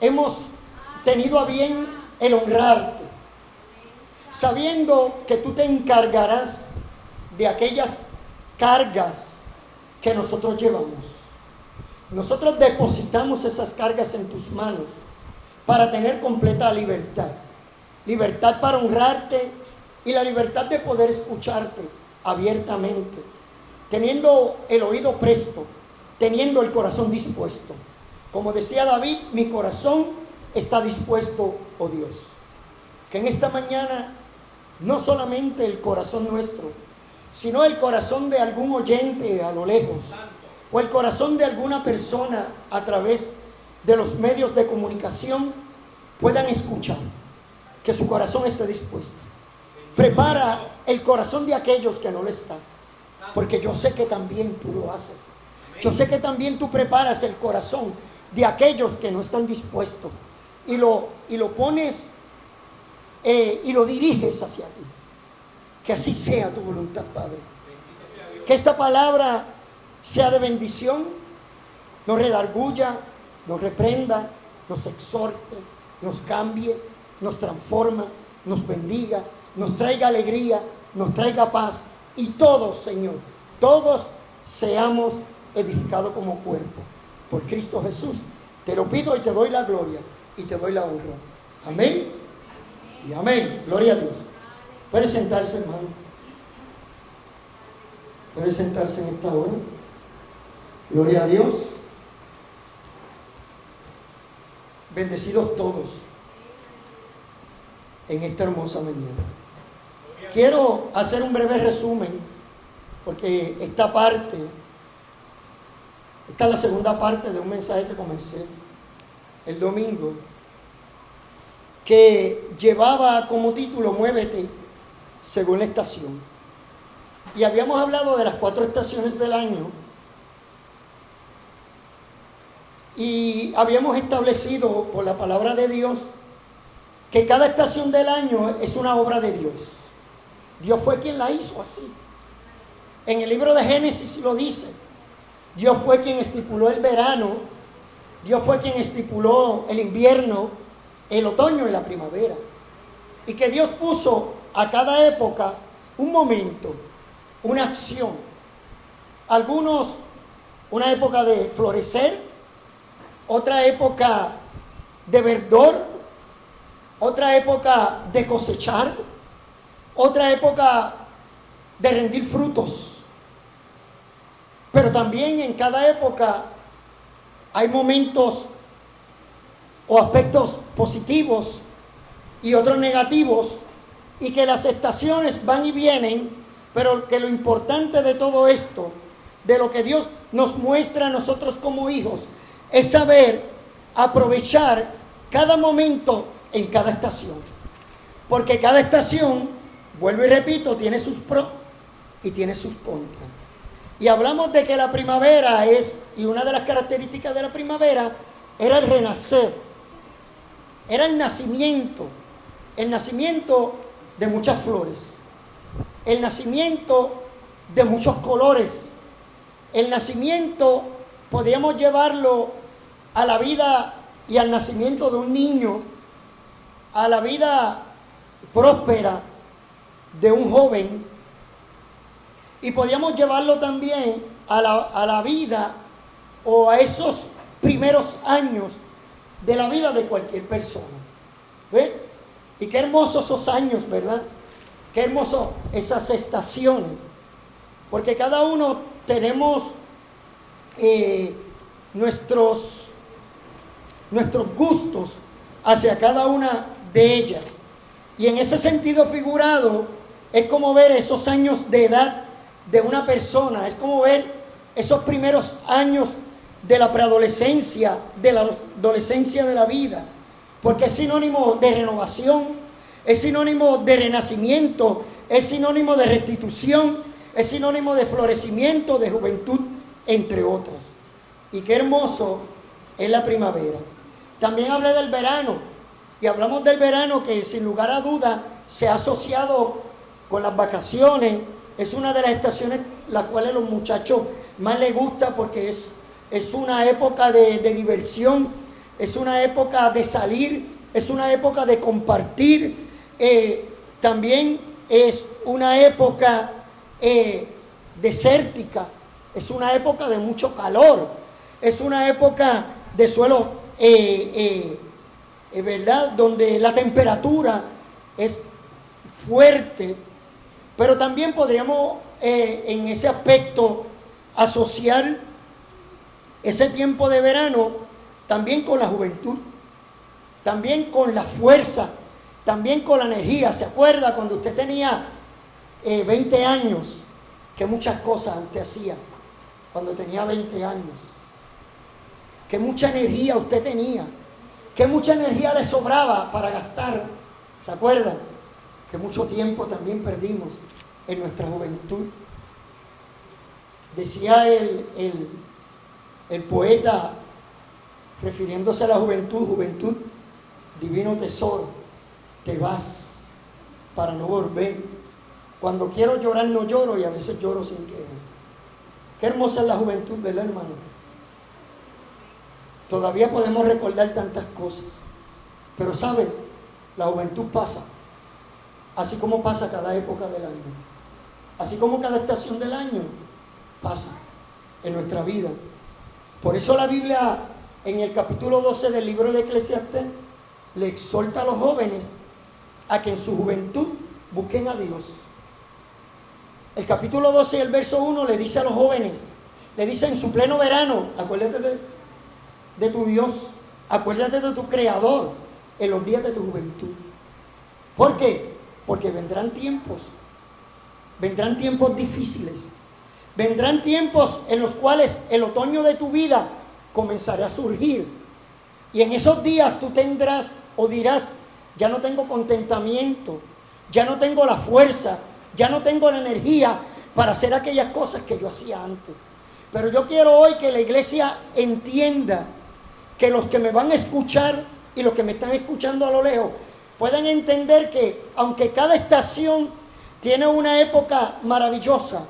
hemos tenido a bien el honrarte, sabiendo que tú te encargarás de aquellas cargas que nosotros llevamos. Nosotros depositamos esas cargas en tus manos para tener completa libertad. Libertad para honrarte y la libertad de poder escucharte abiertamente, teniendo el oído presto, teniendo el corazón dispuesto. Como decía David, mi corazón está dispuesto, oh Dios. Que en esta mañana no solamente el corazón nuestro, sino el corazón de algún oyente a lo lejos, o el corazón de alguna persona a través de los medios de comunicación puedan escuchar, que su corazón esté dispuesto. Prepara el corazón de aquellos que no lo están, porque yo sé que también tú lo haces. Yo sé que también tú preparas el corazón de aquellos que no están dispuestos y lo pones y lo diriges hacia ti. Que así sea tu voluntad, Padre. Que esta palabra sea de bendición, nos redarguya, nos reprenda, nos exhorte, nos cambie, nos transforma, nos bendiga, nos traiga alegría, nos traiga paz y todos, Señor, todos seamos edificados como cuerpo. Por Cristo Jesús, te lo pido y te doy la gloria y te doy la honra. Amén y amén. Gloria a Dios. Puede sentarse, hermano. Puede sentarse en esta hora. Gloria a Dios. Bendecidos todos en esta hermosa mañana. Quiero hacer un breve resumen, porque esta es la segunda parte de un mensaje que comencé el domingo, que llevaba como título Muévete según la estación. Y habíamos hablado de las 4 estaciones del año y habíamos establecido por la palabra de Dios que cada estación del año es una obra de Dios. Dios fue quien la hizo así. En el libro de Génesis lo dice. Dios fue quien estipuló el verano, Dios fue quien estipuló el invierno, el otoño y la primavera. Y que Dios puso a cada época un momento, una acción. Algunos, una época de florecer, otra época de verdor, otra época de cosechar, otra época de rendir frutos. Pero también en cada época hay momentos o aspectos positivos y otros negativos, y que las estaciones van y vienen, pero que lo importante de todo esto, de lo que Dios nos muestra a nosotros como hijos, es saber aprovechar cada momento en cada estación. Porque cada estación, vuelvo y repito, tiene sus pros y tiene sus contras. Y hablamos de que la primavera y una de las características de la primavera era el renacer, era el nacimiento de muchas flores, el nacimiento de muchos colores, el nacimiento, podíamos llevarlo a la vida y al nacimiento de un niño, a la vida próspera de un joven, y podíamos llevarlo también a la vida o a esos primeros años de la vida de cualquier persona. ¿Ves? Y qué hermosos esos años, ¿verdad? Qué hermoso esas estaciones. Porque cada uno tenemos nuestros gustos hacia cada una de ellas. Y en ese sentido figurado, es como ver esos años de edad de una persona, es como ver esos primeros años de la preadolescencia, de la adolescencia de la vida, porque es sinónimo de renovación, es sinónimo de renacimiento, es sinónimo de restitución, es sinónimo de florecimiento, de juventud, entre otras. Y qué hermoso es la primavera. También hablé del verano, y hablamos del verano que sin lugar a duda se ha asociado con las vacaciones. Es una de las estaciones las cuales a los muchachos más les gusta, porque es una época de diversión, es una época de salir, es una época de compartir, también es una época desértica, es una época de mucho calor, es una época de suelo, ¿verdad?, donde la temperatura es fuerte, pero también podríamos en ese aspecto asociar ese tiempo de verano también con la juventud, también con la fuerza, también con la energía. ¿Se acuerda cuando usted tenía 20 años? Que muchas cosas usted hacía cuando tenía 20 años. Que mucha energía usted tenía. Que mucha energía le sobraba para gastar. ¿Se acuerdan? Que mucho tiempo también perdimos en nuestra juventud. Decía el poeta, refiriéndose a la juventud: juventud, divino tesoro, te vas para no volver. Cuando quiero llorar no lloro, y a veces lloro sin querer. Qué hermosa es la juventud, ¿verdad, hermano? Todavía podemos recordar tantas cosas, pero ¿sabe? La juventud pasa, así como pasa cada época del año, así como cada estación del año pasa en nuestra vida. Por eso la Biblia, en el capítulo 12 del libro de Eclesiastés, le exhorta a los jóvenes a que en su juventud busquen a Dios. El capítulo 12 y el verso 1 le dice a los jóvenes, le dice: en su pleno verano, acuérdate de tu Dios, acuérdate de tu Creador en los días de tu juventud. ¿Por qué? Porque vendrán tiempos difíciles, vendrán tiempos en los cuales el otoño de tu vida comenzará a surgir, y en esos días tú tendrás o dirás: ya no tengo contentamiento, ya no tengo la fuerza, ya no tengo la energía para hacer aquellas cosas que yo hacía antes. Pero yo quiero hoy que la iglesia entienda, que los que me van a escuchar y los que me están escuchando a lo lejos puedan entender que aunque cada estación tiene una época maravillosa,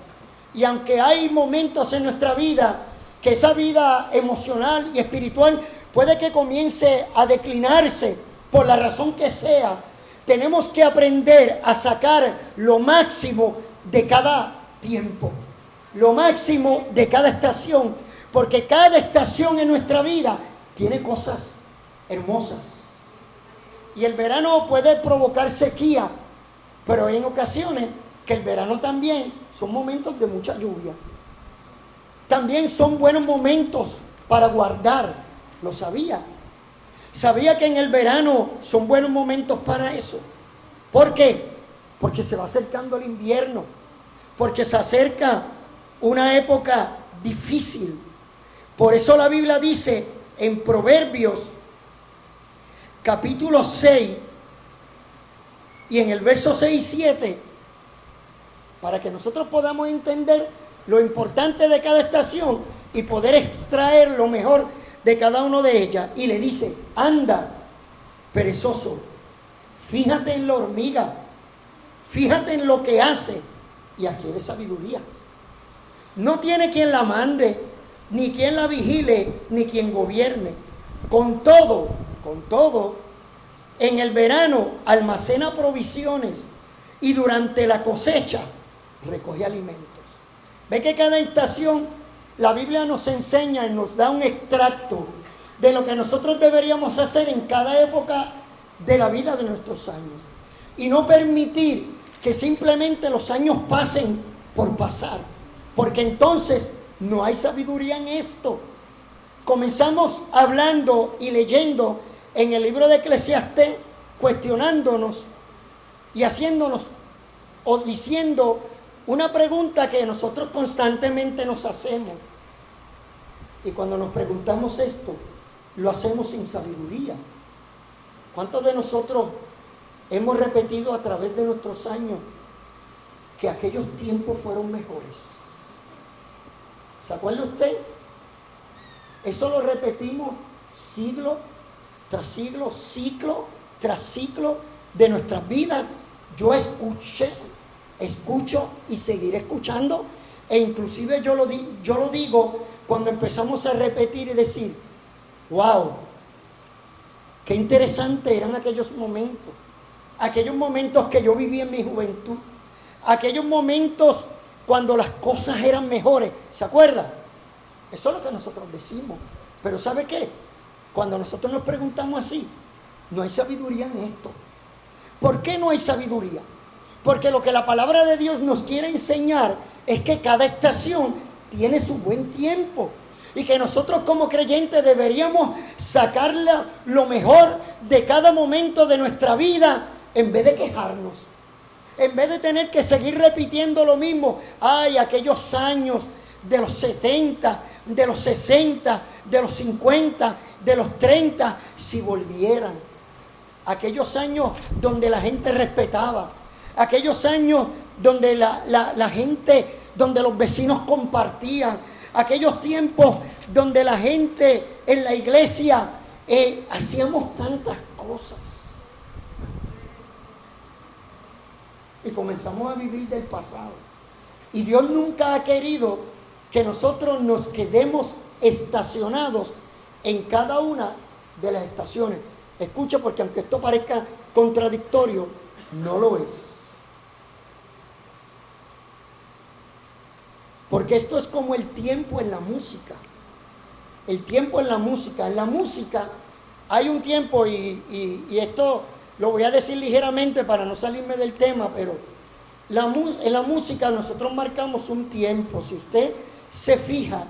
y aunque hay momentos en nuestra vida que esa vida emocional y espiritual puede que comience a declinarse por la razón que sea, tenemos que aprender a sacar lo máximo de cada tiempo, lo máximo de cada estación, porque cada estación en nuestra vida tiene cosas hermosas. Y el verano puede provocar sequía, pero hay en ocasiones que el verano también son momentos de mucha lluvia. También son buenos momentos para guardar. ¿Lo sabía? ¿Sabía que en el verano son buenos momentos para eso? ¿Por qué? Porque se va acercando el invierno, porque se acerca una época difícil. Por eso la Biblia dice en Proverbios capítulo 6 y en el verso 6 y 7, para que nosotros podamos entender lo importante de cada estación y poder extraer lo mejor de cada una de ellas. Y le dice: anda, perezoso, fíjate en la hormiga, fíjate en lo que hace y adquiere sabiduría. No tiene quien la mande, ni quien la vigile, ni quien gobierne. Con todo, en el verano almacena provisiones y durante la cosecha recoge alimentos. Ve que cada estación, la Biblia nos enseña y nos da un extracto de lo que nosotros deberíamos hacer en cada época de la vida de nuestros años. Y no permitir que simplemente los años pasen por pasar, porque entonces no hay sabiduría en esto. Comenzamos hablando y leyendo en el libro de Eclesiastés, cuestionándonos y haciéndonos o diciendo una pregunta que nosotros constantemente nos hacemos. Y cuando nos preguntamos esto, lo hacemos sin sabiduría. ¿Cuántos de nosotros hemos repetido a través de nuestros años que aquellos tiempos fueron mejores? ¿Se acuerda usted? Eso lo repetimos siglo tras siglo, ciclo tras ciclo de nuestras vidas. Yo escucho y seguiré escuchando, e inclusive yo lo digo cuando empezamos a repetir y decir: wow, Qué interesante eran aquellos momentos que yo viví en mi juventud, aquellos momentos cuando las cosas eran mejores. ¿Se acuerdan? Eso es lo que nosotros decimos. Pero ¿sabe qué? Cuando nosotros nos preguntamos así, no hay sabiduría en esto. ¿Por qué no hay sabiduría? Porque lo que la palabra de Dios nos quiere enseñar es que cada estación tiene su buen tiempo. Y que nosotros como creyentes deberíamos sacar lo mejor de cada momento de nuestra vida en vez de quejarnos. En vez de tener que seguir repitiendo lo mismo. Ay, aquellos años de los 70, de los 60, de los 50, de los 30, si volvieran. Aquellos años donde la gente respetaba. Aquellos años donde la gente, donde los vecinos compartían. Aquellos tiempos donde la gente en la iglesia hacíamos tantas cosas. Y comenzamos a vivir del pasado. Y Dios nunca ha querido que nosotros nos quedemos estacionados en cada una de las estaciones. Escucha, porque aunque esto parezca contradictorio, no lo es. Porque esto es como el tiempo en la música. El tiempo en la música. En la música hay un tiempo, y esto lo voy a decir ligeramente para no salirme del tema, pero en la música nosotros marcamos un tiempo. Si usted se fija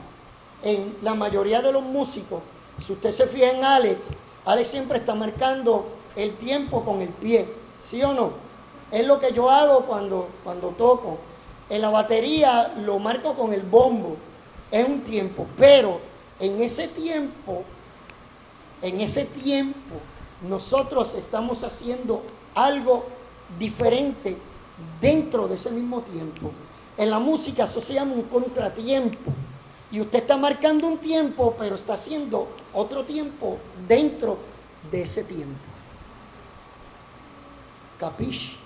en la mayoría de los músicos, si usted se fija en Alex siempre está marcando el tiempo con el pie, ¿sí o no? Es lo que yo hago cuando toco. En la batería lo marco con el bombo, es un tiempo, pero en ese tiempo nosotros estamos haciendo algo diferente dentro de ese mismo tiempo. En la música eso se llama un contratiempo, y usted está marcando un tiempo, pero está haciendo otro tiempo dentro de ese tiempo. ¿Capiche?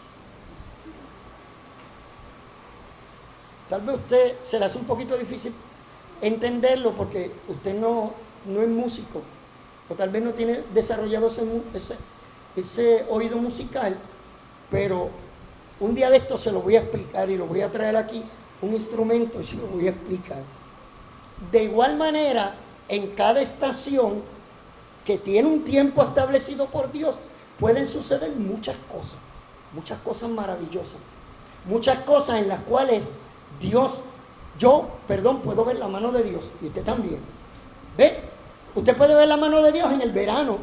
Tal vez a usted se le hace un poquito difícil entenderlo porque usted no es músico, o tal vez no tiene desarrollado ese oído musical, pero un día de esto se lo voy a explicar y lo voy a traer aquí, un instrumento, y se lo voy a explicar. De igual manera, en cada estación que tiene un tiempo establecido por Dios, pueden suceder muchas cosas maravillosas, muchas cosas en las cuales yo puedo ver la mano de Dios, y usted también. ¿Ve? Usted puede ver la mano de Dios en el verano.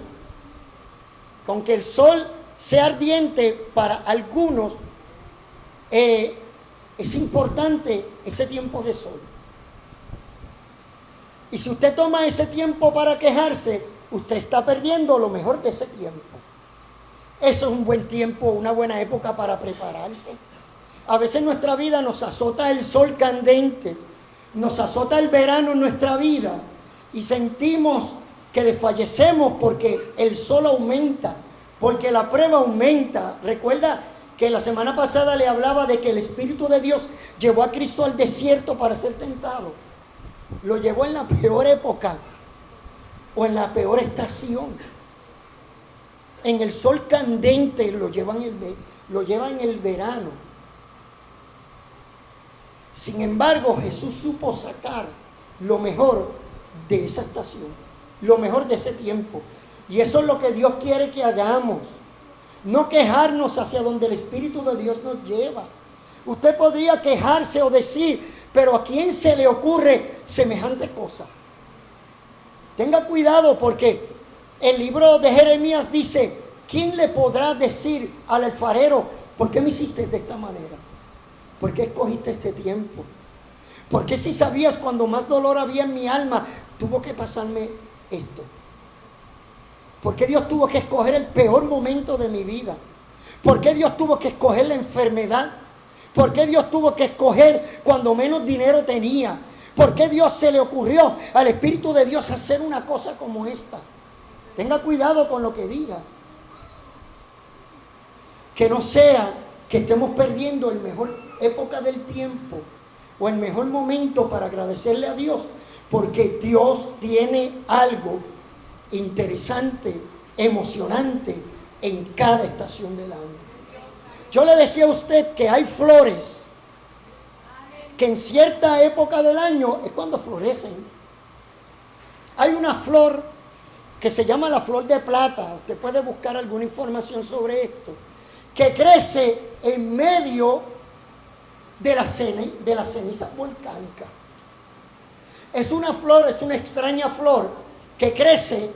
Aunque el sol sea ardiente para algunos, es importante ese tiempo de sol. Y si usted toma ese tiempo para quejarse, usted está perdiendo lo mejor de ese tiempo. Eso es un buen tiempo, una buena época para prepararse. A veces en nuestra vida nos azota el sol candente, nos azota el verano en nuestra vida y sentimos que desfallecemos porque el sol aumenta, porque la prueba aumenta. Recuerda que la semana pasada le hablaba de que el Espíritu de Dios llevó a Cristo al desierto para ser tentado. Lo llevó en la peor época o en la peor estación. En el sol candente lo lleva en el verano. Sin embargo, Jesús supo sacar lo mejor de esa estación, lo mejor de ese tiempo. Y eso es lo que Dios quiere que hagamos. No quejarnos hacia donde el Espíritu de Dios nos lleva. Usted podría quejarse o decir, pero ¿a quién se le ocurre semejante cosa? Tenga cuidado, porque el libro de Jeremías dice, ¿quién le podrá decir al alfarero, ¿por qué me hiciste de esta manera? ¿Por qué escogiste este tiempo? ¿Por qué, si sabías cuando más dolor había en mi alma, tuvo que pasarme esto? ¿Por qué Dios tuvo que escoger el peor momento de mi vida? ¿Por qué Dios tuvo que escoger la enfermedad? ¿Por qué Dios tuvo que escoger cuando menos dinero tenía? ¿Por qué Dios se le ocurrió al Espíritu de Dios hacer una cosa como esta? Tenga cuidado con lo que diga. Que no sea que estemos perdiendo la mejor época del tiempo o el mejor momento para agradecerle a Dios, porque Dios tiene algo interesante emocionante en cada estación del año. Yo le decía a usted que hay flores que en cierta época del año es cuando florecen. Hay una flor que se llama la flor de plata, usted puede buscar alguna información sobre esto, que crece en medio de las cenizas volcánicas. Es una flor, es una extraña flor que crece,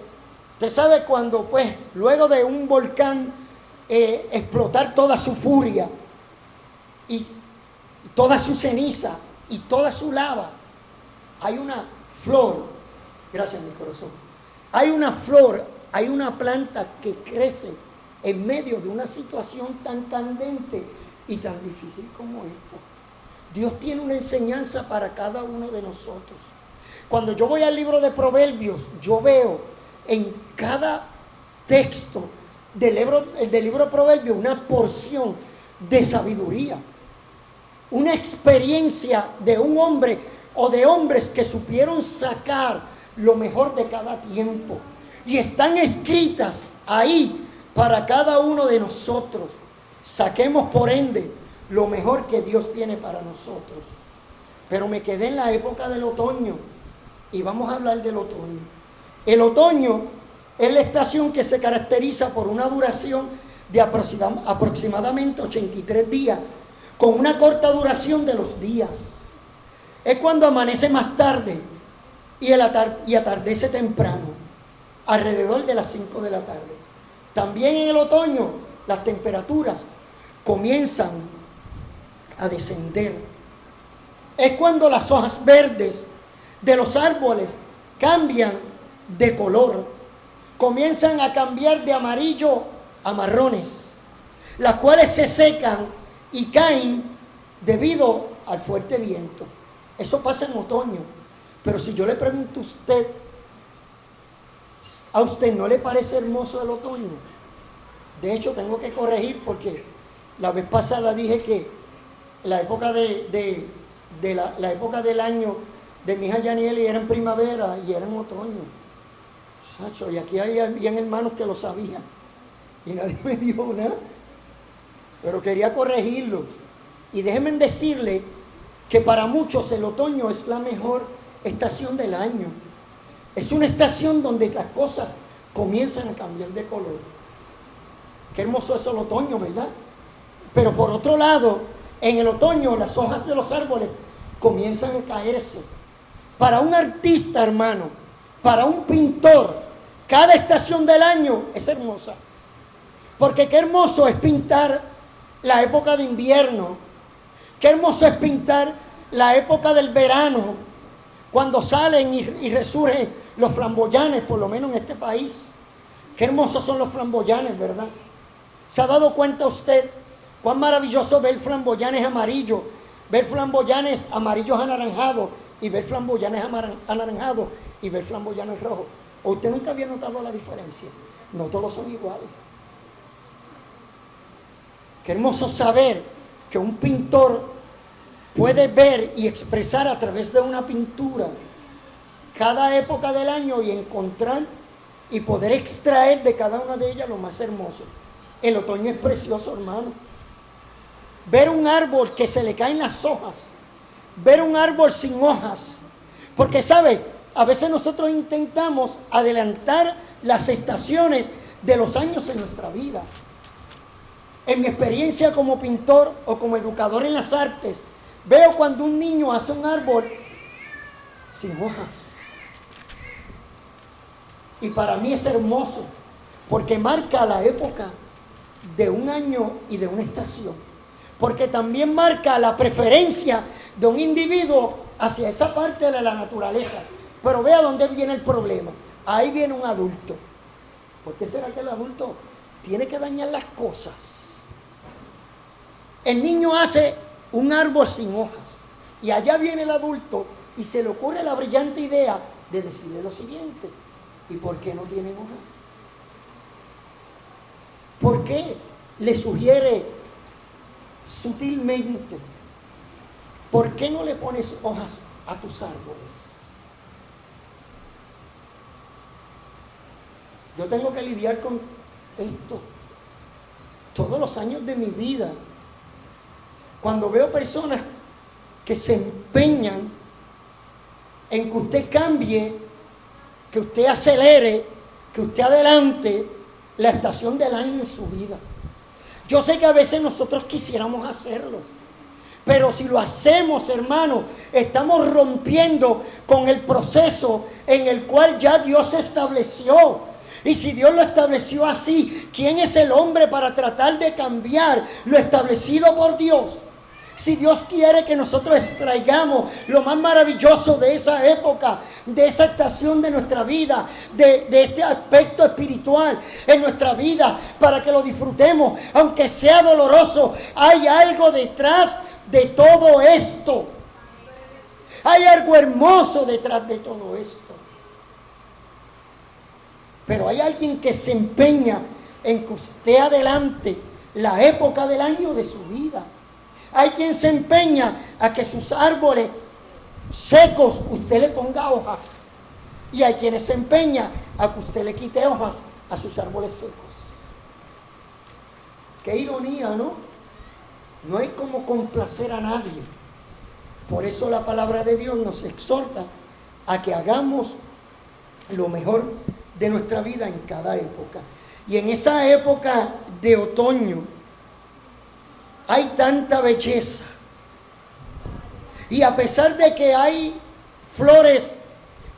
usted sabe cuando pues luego de un volcán explotar toda su furia y toda su ceniza y toda su lava, hay una flor, gracias mi corazón, hay una flor, hay una planta que crece en medio de una situación tan candente y tan difícil como esta. Dios tiene una enseñanza para cada uno de nosotros. Cuando yo voy al libro de Proverbios, yo veo en cada texto del libro de Proverbios una porción de sabiduría, una experiencia de un hombre o de hombres que supieron sacar lo mejor de cada tiempo y están escritas ahí para cada uno de nosotros. Saquemos por ende lo mejor que Dios tiene para nosotros. Pero me quedé en la época del otoño y vamos a hablar del otoño. El otoño es la estación que se caracteriza por una duración de aproximadamente 83 días, con una corta duración de los días. Es cuando amanece más tarde y atardece temprano, alrededor de las 5 de la tarde. También en el otoño las temperaturas comienzan a descender. Es cuando las hojas verdes de los árboles cambian de color, comienzan a cambiar de amarillo a marrones, las cuales se secan y caen debido al fuerte viento. Eso pasa en otoño. Pero si yo le pregunto ¿a usted no le parece hermoso el otoño? De hecho, tengo que corregir porque la vez pasada dije que la época la época del año de mi hija Yanieli era en primavera y era en otoño. Sacho, y aquí habían hermanos que lo sabían y nadie me dijo nada. Pero quería corregirlo. Y déjenme decirle que para muchos el otoño es la mejor estación del año. Es una estación donde las cosas comienzan a cambiar de color. Qué hermoso es el otoño, ¿verdad? Pero por otro lado, en el otoño las hojas de los árboles comienzan a caerse. Para un artista, hermano, para un pintor, cada estación del año es hermosa. Porque qué hermoso es pintar la época de invierno. Qué hermoso es pintar la época del verano, cuando salen y resurgen los flamboyanes, por lo menos en este país. Qué hermosos son los flamboyanes, ¿verdad? ¿Se ha dado cuenta usted cuán maravilloso ver flamboyanes amarillos, ver flamboyanes amarillos anaranjados y ver flamboyanes anaranjados y ver flamboyanes rojos? ¿O usted nunca había notado la diferencia? No todos son iguales. Qué hermoso saber que un pintor puede ver y expresar a través de una pintura cada época del año y encontrar y poder extraer de cada una de ellas lo más hermoso. El otoño es precioso, hermano. Ver un árbol que se le caen las hojas, ver un árbol sin hojas, porque sabe, a veces nosotros intentamos adelantar las estaciones de los años en nuestra vida. En mi experiencia como pintor o como educador en las artes, veo cuando un niño hace un árbol sin hojas. Y para mí es hermoso, porque marca la época de un año y de una estación. Porque también marca la preferencia de un individuo hacia esa parte de la naturaleza. Pero vea dónde viene el problema. Ahí viene un adulto. ¿Por qué será que el adulto tiene que dañar las cosas? El niño hace un árbol sin hojas y allá viene el adulto y se le ocurre la brillante idea de decirle lo siguiente: ¿y por qué no tienen hojas? ¿Por qué le sugiere sutilmente: ¿por qué no le pones hojas a tus árboles? Yo tengo que lidiar con esto todos los años de mi vida. Cuando veo personas que se empeñan en que usted cambie, que usted acelere, que usted adelante la estación del año en su vida. Yo sé que a veces nosotros quisiéramos hacerlo, pero si lo hacemos, hermano, estamos rompiendo con el proceso en el cual ya Dios estableció. Y si Dios lo estableció así, ¿quién es el hombre para tratar de cambiar lo establecido por Dios? Si Dios quiere que nosotros extraigamos lo más maravilloso de esa época, de esa estación de nuestra vida, de este aspecto espiritual en nuestra vida, para que lo disfrutemos, aunque sea doloroso, hay algo detrás de todo esto. Hay algo hermoso detrás de todo esto. Pero hay alguien que se empeña en que usted adelante la época del año de su vida. Hay quien se empeña a que sus árboles secos usted le ponga hojas. Y hay quienes se empeñan a que usted le quite hojas a sus árboles secos. Qué ironía, ¿no? No hay como complacer a nadie. Por eso la palabra de Dios nos exhorta a que hagamos lo mejor de nuestra vida en cada época. Y en esa época de otoño hay tanta belleza. Y a pesar de que hay flores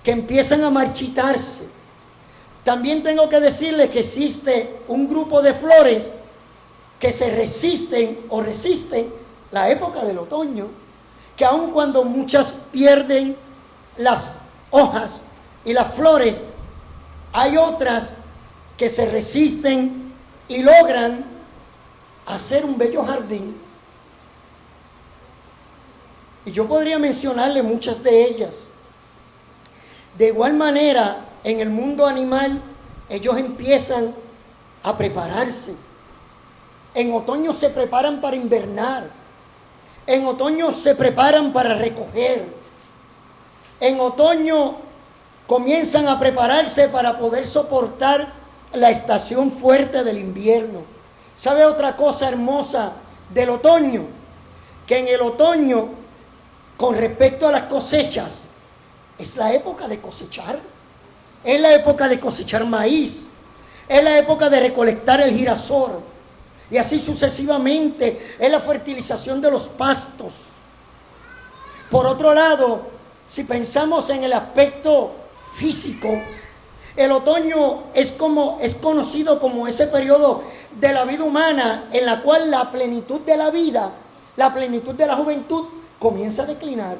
que empiezan a marchitarse, también tengo que decirles que existe un grupo de flores que se resisten o resisten la época del otoño, que aun cuando muchas pierden las hojas y las flores, hay otras que se resisten y logran hacer un bello jardín. Y yo podría mencionarle muchas de ellas. De igual manera, en el mundo animal, ellos empiezan a prepararse. En otoño se preparan para invernar. En otoño se preparan para recoger. En otoño comienzan a prepararse para poder soportar la estación fuerte del invierno. ¿Sabe otra cosa hermosa del otoño? Que en el otoño, con respecto a las cosechas, es la época de cosechar. Es la época de cosechar maíz. Es la época de recolectar el girasol. Y así sucesivamente, es la fertilización de los pastos. Por otro lado, si pensamos en el aspecto físico, el otoño es conocido como ese periodo de la vida humana en la cual la plenitud de la vida, la plenitud de la juventud comienza a declinar.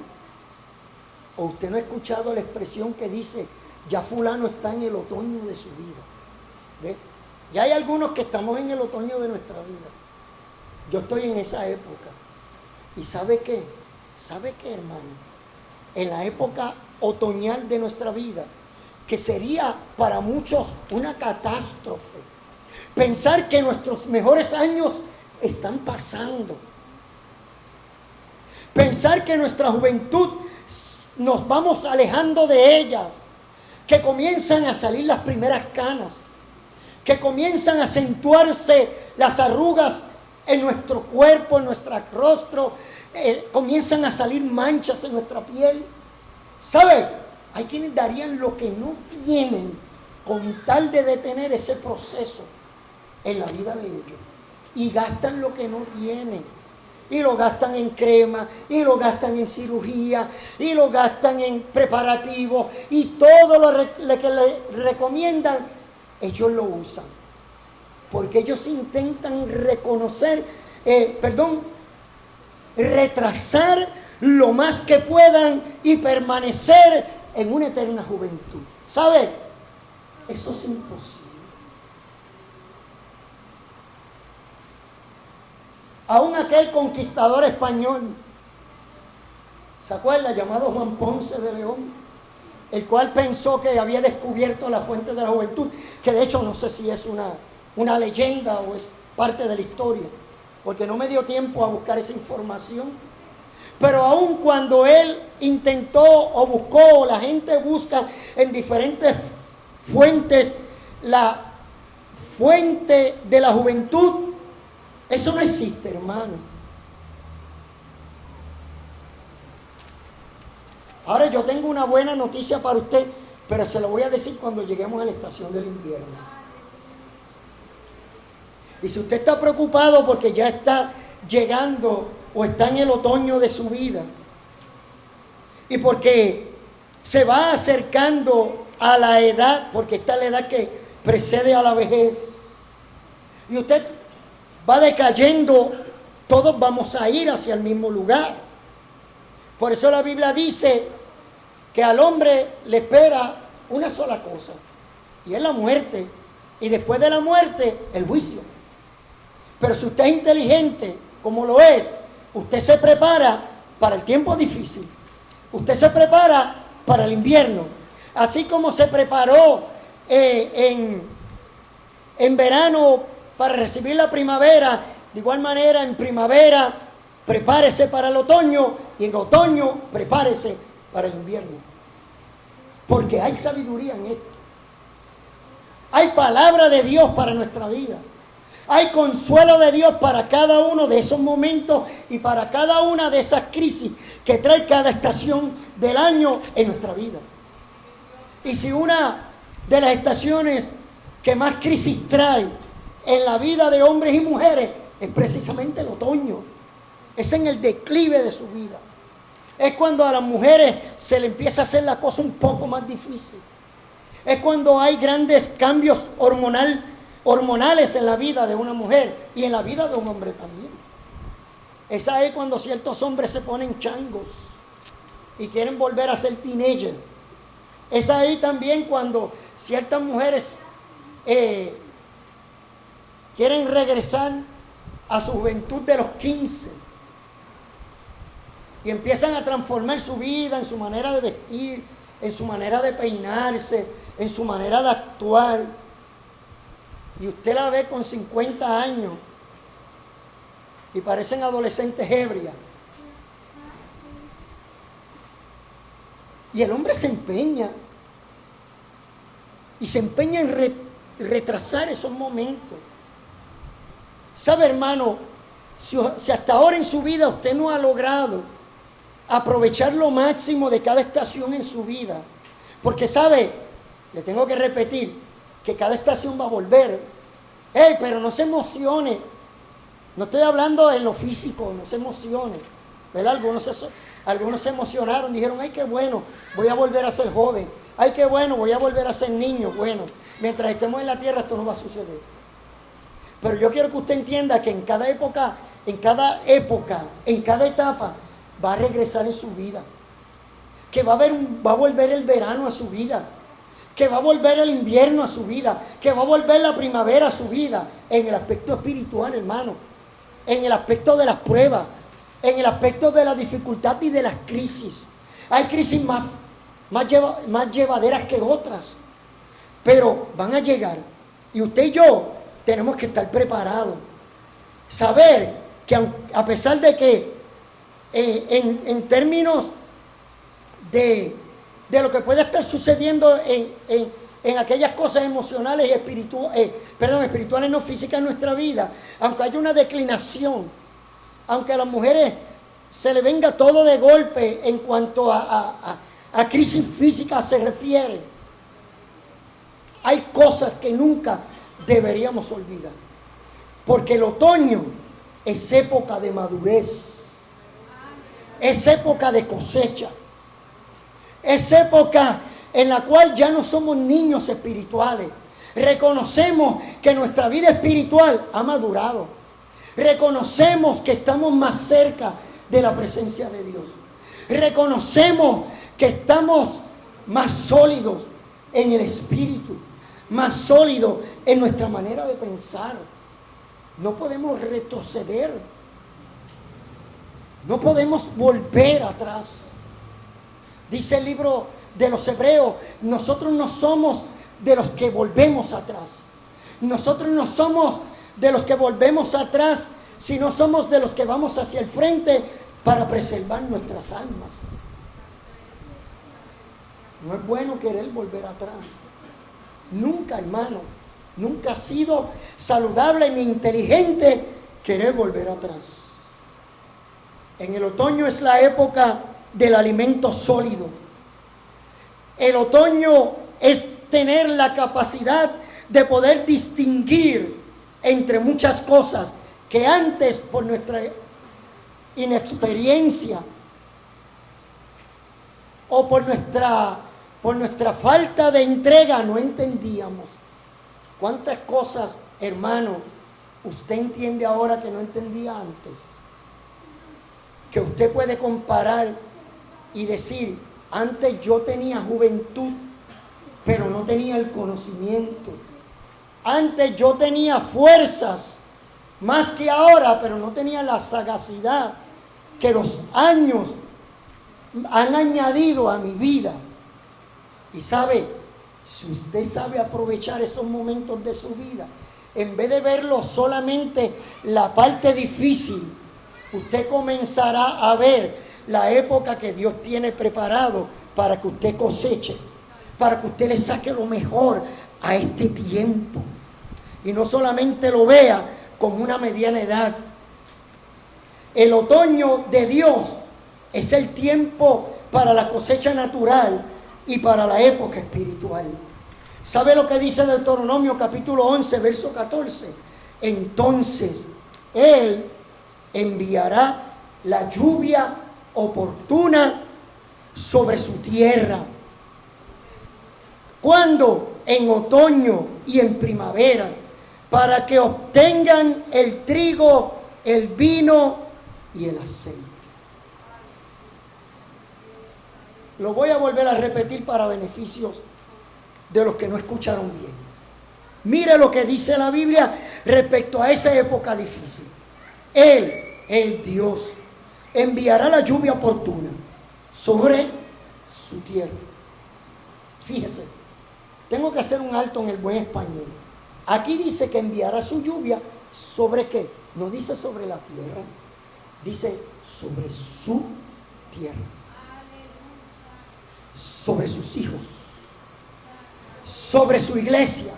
¿O usted no ha escuchado la expresión que dice, ya fulano está en el otoño de su vida? ¿Ve? Ya hay algunos que estamos en el otoño de nuestra vida. Yo estoy en esa época. ¿Y sabe qué? ¿Sabe qué, hermano? En la época otoñal de nuestra vida, que sería para muchos una catástrofe, pensar que nuestros mejores años están pasando. Pensar que nuestra juventud nos vamos alejando de ellas, que comienzan a salir las primeras canas, que comienzan a acentuarse las arrugas en nuestro cuerpo, en nuestro rostro, comienzan a salir manchas en nuestra piel. ¿Sabe? Hay quienes darían lo que no tienen con tal de detener ese proceso en la vida de ellos. Y gastan lo que no tienen. Y lo gastan en crema, y lo gastan en cirugía, y lo gastan en preparativos, y todo lo que le recomiendan, ellos lo usan. Porque ellos intentan retrasar lo más que puedan y permanecer en una eterna juventud. ¿Sabe? Eso es imposible. Aún aquel conquistador español, ¿se acuerda? Llamado Juan Ponce de León, el cual pensó que había descubierto la fuente de la juventud, que de hecho no sé si es una leyenda o es parte de la historia, porque no me dio tiempo a buscar esa información. Pero aun cuando él intentó o buscó, la gente busca en diferentes fuentes la fuente de la juventud, eso no existe, hermano. Ahora yo tengo una buena noticia para usted, pero se lo voy a decir cuando lleguemos a la estación del invierno. Y si usted está preocupado porque ya está llegando o está en el otoño de su vida, y porque se va acercando a la edad, porque esta es la edad que precede a la vejez, y usted va decayendo, todos vamos a ir hacia el mismo lugar. Por eso la Biblia dice que al hombre le espera una sola cosa, y es la muerte, y después de la muerte, el juicio. Pero si usted es inteligente, como lo es, usted se prepara para el tiempo difícil. Usted se prepara para el invierno. Así como se preparó en verano para recibir la primavera, de igual manera en primavera prepárese para el otoño y en otoño prepárese para el invierno. Porque hay sabiduría en esto. Hay palabra de Dios para nuestra vida. Hay consuelo de Dios para cada uno de esos momentos y para cada una de esas crisis que trae cada estación del año en nuestra vida. Y si una de las estaciones que más crisis trae en la vida de hombres y mujeres es precisamente el otoño, es en el declive de su vida. Es cuando a las mujeres se le empieza a hacer la cosa un poco más difícil. Es cuando hay grandes cambios hormonales en la vida de una mujer y en la vida de un hombre también. Esa es cuando ciertos hombres se ponen changos y quieren volver a ser teenagers. Es ahí también cuando ciertas mujeres quieren regresar a su juventud de los 15 y empiezan a transformar su vida en su manera de vestir, en su manera de peinarse, en su manera de actuar. Y usted la ve con 50 años y parecen adolescentes ebrias. Y el hombre se empeña. Y se empeña en retrasar esos momentos. ¿Sabe, hermano? Si hasta ahora en su vida usted no ha logrado aprovechar lo máximo de cada estación en su vida, porque sabe, le tengo que repetir, que cada estación va a volver. Pero no se emocione. No estoy hablando en lo físico, no se emocione. ¿Verdad? Algunos se emocionaron, dijeron, ay, qué bueno, voy a volver a ser joven. Ay, qué bueno, voy a volver a ser niño. Bueno, mientras estemos en la tierra esto no va a suceder. Pero yo quiero que usted entienda que en cada época, en cada etapa, va a regresar en su vida. Que va a volver el verano a su vida. Que va a volver el invierno a su vida, que va a volver la primavera a su vida, en el aspecto espiritual, hermano, en el aspecto de las pruebas, en el aspecto de la dificultad y de las crisis. Hay crisis más llevaderas que otras, pero van a llegar. Y usted y yo tenemos que estar preparados. Saber que a pesar de que en términos de lo que puede estar sucediendo en aquellas cosas emocionales y espirituales, no físicas en nuestra vida, aunque haya una declinación, aunque a las mujeres se le venga todo de golpe en cuanto a crisis física se refiere, hay cosas que nunca deberíamos olvidar, porque el otoño es época de madurez, es época de cosecha. Es época en la cual ya no somos niños espirituales. Reconocemos que nuestra vida espiritual ha madurado. Reconocemos que estamos más cerca de la presencia de Dios. Reconocemos que estamos más sólidos en el espíritu, más sólidos en nuestra manera de pensar. No podemos retroceder. No podemos volver atrás. Dice el libro de los Hebreos, nosotros no somos de los que volvemos atrás. Nosotros no somos de los que volvemos atrás, sino somos de los que vamos hacia el frente para preservar nuestras almas. No es bueno querer volver atrás. Nunca, hermano, nunca ha sido saludable ni inteligente querer volver atrás. En el otoño es la época del alimento sólido. El otoño es tener la capacidad de poder distinguir entre muchas cosas que antes, por nuestra inexperiencia o por nuestra falta de entrega, no entendíamos. ¿Cuántas cosas, hermano, usted entiende ahora que no entendía antes? Que usted puede comparar y decir, antes yo tenía juventud, pero no tenía el conocimiento. Antes yo tenía fuerzas más que ahora, pero no tenía la sagacidad que los años han añadido a mi vida. Y sabe, si usted sabe aprovechar esos momentos de su vida, en vez de verlo solamente la parte difícil, usted comenzará a ver la época que Dios tiene preparado para que usted coseche, para que usted le saque lo mejor a este tiempo. Y no solamente lo vea como una mediana edad. El otoño de Dios es el tiempo para la cosecha natural y para la época espiritual. ¿Sabe lo que dice Deuteronomio capítulo 11, verso 14? Entonces Él enviará la lluvia oportuna sobre su tierra. ¿Cuándo? En otoño y en primavera, para que obtengan el trigo, el vino y el aceite. Lo voy a volver a repetir para beneficios de los que no escucharon bien. Mire lo que dice la Biblia respecto a esa época difícil. Él, el Dios, enviará la lluvia oportuna sobre su tierra. Fíjese, tengo que hacer un alto en el buen español. Aquí dice que enviará su lluvia sobre ¿qué? No dice sobre la tierra, dice sobre su tierra. Sobre sus hijos, sobre su iglesia,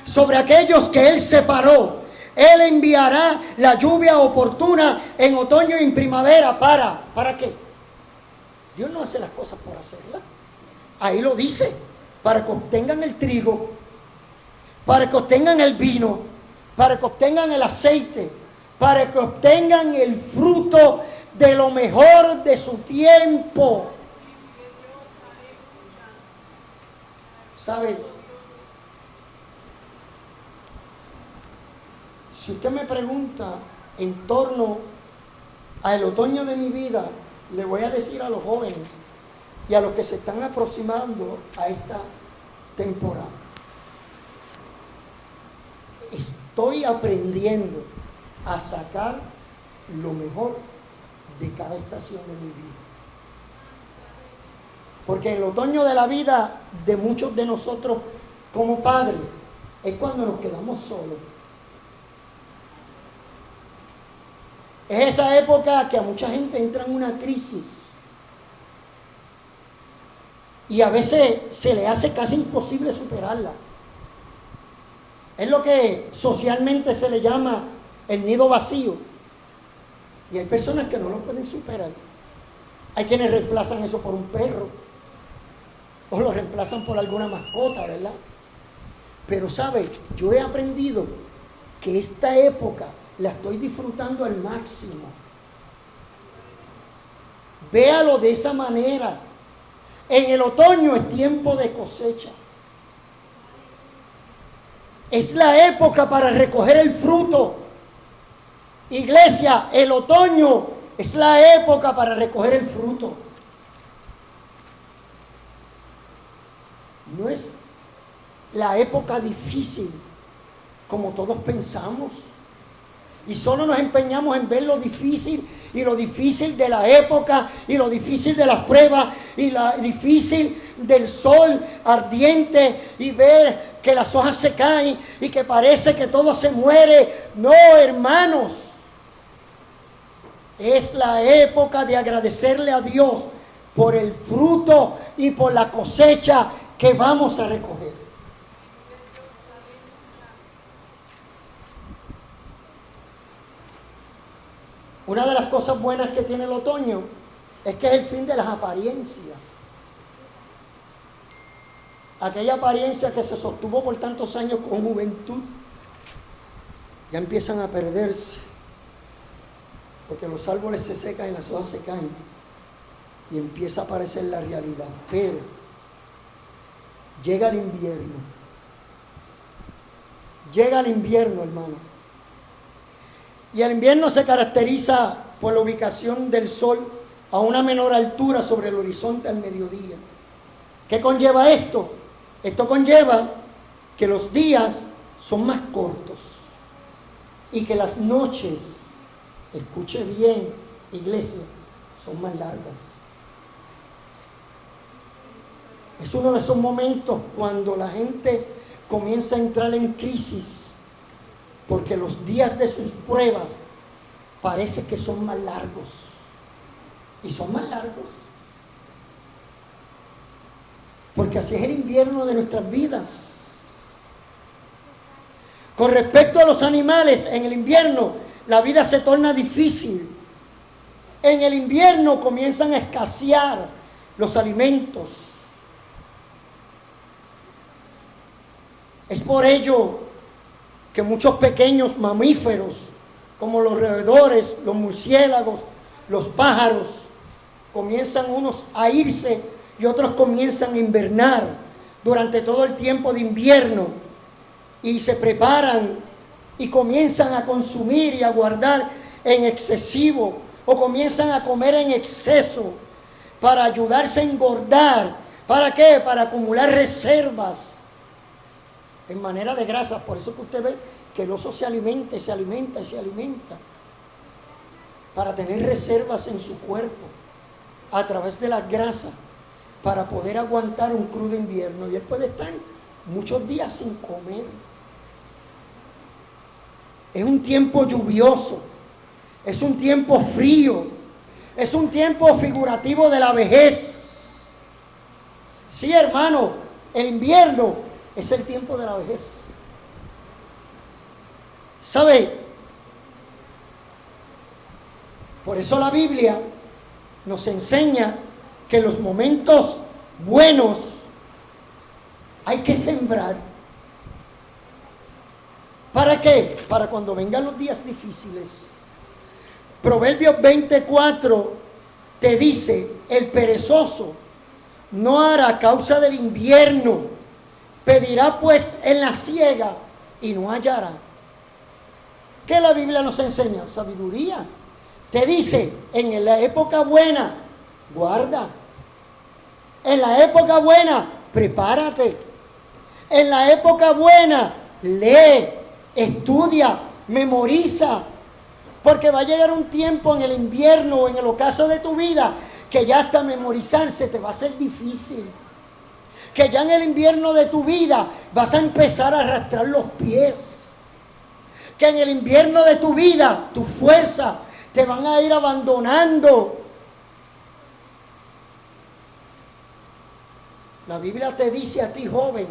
sobre aquellos que Él separó. Él enviará la lluvia oportuna en otoño y en primavera. ¿Para qué? Dios no hace las cosas por hacerlas. Ahí lo dice, para que obtengan el trigo, para que obtengan el vino, para que obtengan el aceite, para que obtengan el fruto de lo mejor de su tiempo. ¿Sabe? Si usted me pregunta en torno al otoño de mi vida, le voy a decir a los jóvenes y a los que se están aproximando a esta temporada. Estoy aprendiendo a sacar lo mejor de cada estación de mi vida. Porque el otoño de la vida de muchos de nosotros como padres es cuando nos quedamos solos. Es esa época que a mucha gente entra en una crisis. Y a veces se le hace casi imposible superarla. Es lo que socialmente se le llama el nido vacío. Y hay personas que no lo pueden superar. Hay quienes reemplazan eso por un perro. O lo reemplazan por alguna mascota, ¿verdad? Pero, ¿sabe? Yo he aprendido que esta época la estoy disfrutando al máximo. Véalo de esa manera. En el otoño es tiempo de cosecha. Es la época para recoger el fruto. Iglesia, el otoño es la época para recoger el fruto. No es la época difícil como todos pensamos. Y solo nos empeñamos en ver lo difícil y lo difícil de la época y lo difícil de las pruebas y lo difícil del sol ardiente y ver que las hojas se caen y que parece que todo se muere. No, hermanos. Es la época de agradecerle a Dios por el fruto y por la cosecha que vamos a recoger. Una de las cosas buenas que tiene el otoño es que es el fin de las apariencias. Aquella apariencia que se sostuvo por tantos años con juventud, ya empiezan a perderse, porque los árboles se secan y las hojas se caen, y empieza a aparecer la realidad. Pero llega el invierno. Llega el invierno, hermano. Y el invierno se caracteriza por la ubicación del sol a una menor altura sobre el horizonte al mediodía. ¿Qué conlleva esto? Esto conlleva que los días son más cortos y que las noches, escuche bien, iglesia, son más largas. Es uno de esos momentos cuando la gente comienza a entrar en crisis, porque los días de sus pruebas parece que son más largos. Y son más largos. Porque así es el invierno de nuestras vidas. Con respecto a los animales, en el invierno la vida se torna difícil. En el invierno comienzan a escasear los alimentos. Es por ello que muchos pequeños mamíferos, como los roedores, los murciélagos, los pájaros, comienzan unos a irse y otros comienzan a invernar durante todo el tiempo de invierno, y se preparan y comienzan a consumir y a guardar en excesivo, o comienzan a comer en exceso para ayudarse a engordar. ¿Para qué? Para acumular reservas en manera de grasas. Por eso que usted ve que el oso se alimenta, para tener reservas en su cuerpo a través de las grasas, para poder aguantar un crudo invierno. Y él puede estar muchos días sin comer. Es un tiempo lluvioso, es un tiempo frío, es un tiempo figurativo de la vejez. Sí, hermano, el invierno es el tiempo de la vejez. ¿Sabe? Por eso la Biblia nos enseña que en los momentos buenos hay que sembrar. ¿Para qué? Para cuando vengan los días difíciles. Proverbios 24 te dice: el perezoso no hará causa del invierno, pedirá pues en la siega y no hallará. ¿Qué la Biblia nos enseña? Sabiduría. Te dice: en la época buena, guarda. En la época buena, prepárate. En la época buena, lee, estudia, memoriza. Porque va a llegar un tiempo en el invierno o en el ocaso de tu vida que ya hasta memorizarse te va a ser difícil. Que ya en el invierno de tu vida vas a empezar a arrastrar los pies. Que en el invierno de tu vida tus fuerzas te van a ir abandonando. La Biblia te dice a ti, joven,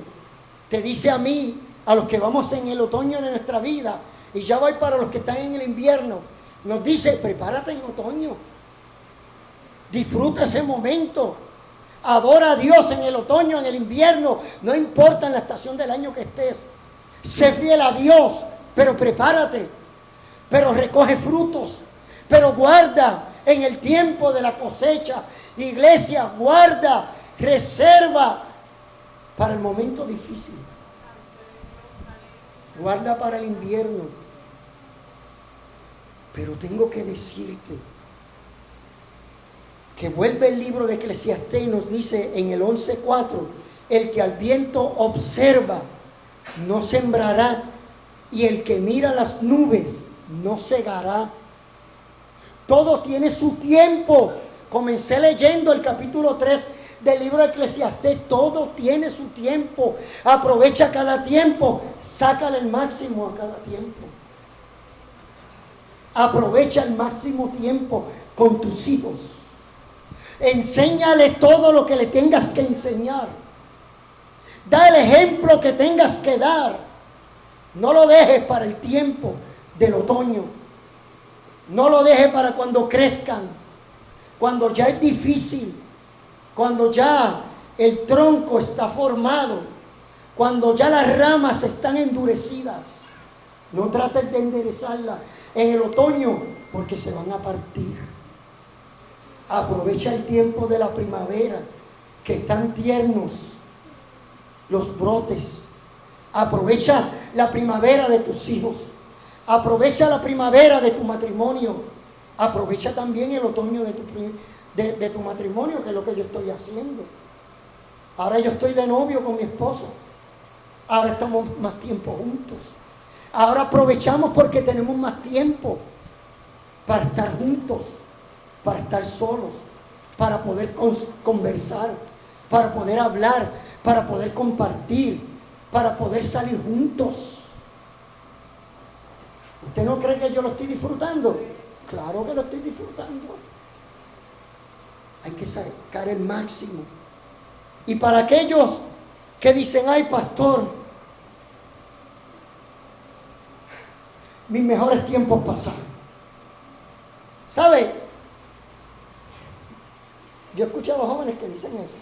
te dice a mí, a los que vamos en el otoño de nuestra vida, y ya voy para los que están en el invierno, nos dice: prepárate en otoño, disfruta ese momento, adora a Dios en el otoño, en el invierno, no importa en la estación del año que estés, sé fiel a Dios, pero prepárate, pero recoge frutos, pero guarda en el tiempo de la cosecha. Iglesia, guarda, reserva para el momento difícil. Guarda para el invierno. Pero tengo que decirte que vuelve el libro de Eclesiastés y nos dice en el 11:4: el que al viento observa no sembrará, y el que mira las nubes no segará. Todo tiene su tiempo. Comencé leyendo el capítulo 3 del libro de Eclesiastés. Todo tiene su tiempo. Aprovecha cada tiempo. Sácale el máximo a cada tiempo. Aprovecha el máximo tiempo con tus hijos. Enséñale todo lo que le tengas que enseñar. Da el ejemplo que tengas que dar. No lo dejes para el tiempo del otoño. No lo deje para cuando crezcan, cuando ya es difícil, cuando ya el tronco está formado, cuando ya las ramas están endurecidas. No trates de enderezarla en el otoño porque se van a partir. Aprovecha el tiempo de la primavera, que están tiernos los brotes. Aprovecha la primavera de tus hijos. Aprovecha la primavera de tu matrimonio. Aprovecha también el otoño de tu matrimonio, que es lo que yo estoy haciendo. Ahora yo estoy de novio con mi esposo. Ahora estamos más tiempo juntos. Ahora aprovechamos porque tenemos más tiempo para estar juntos, para estar solos, para poder conversar, para poder hablar, para poder compartir, para poder salir juntos. ¿Usted no cree que yo lo estoy disfrutando? Claro que lo estoy disfrutando. Hay que sacar el máximo. Y para aquellos que dicen, ay pastor, mis mejores tiempos pasaron. ¿Sabe? Yo escucho a los jóvenes que dicen eso.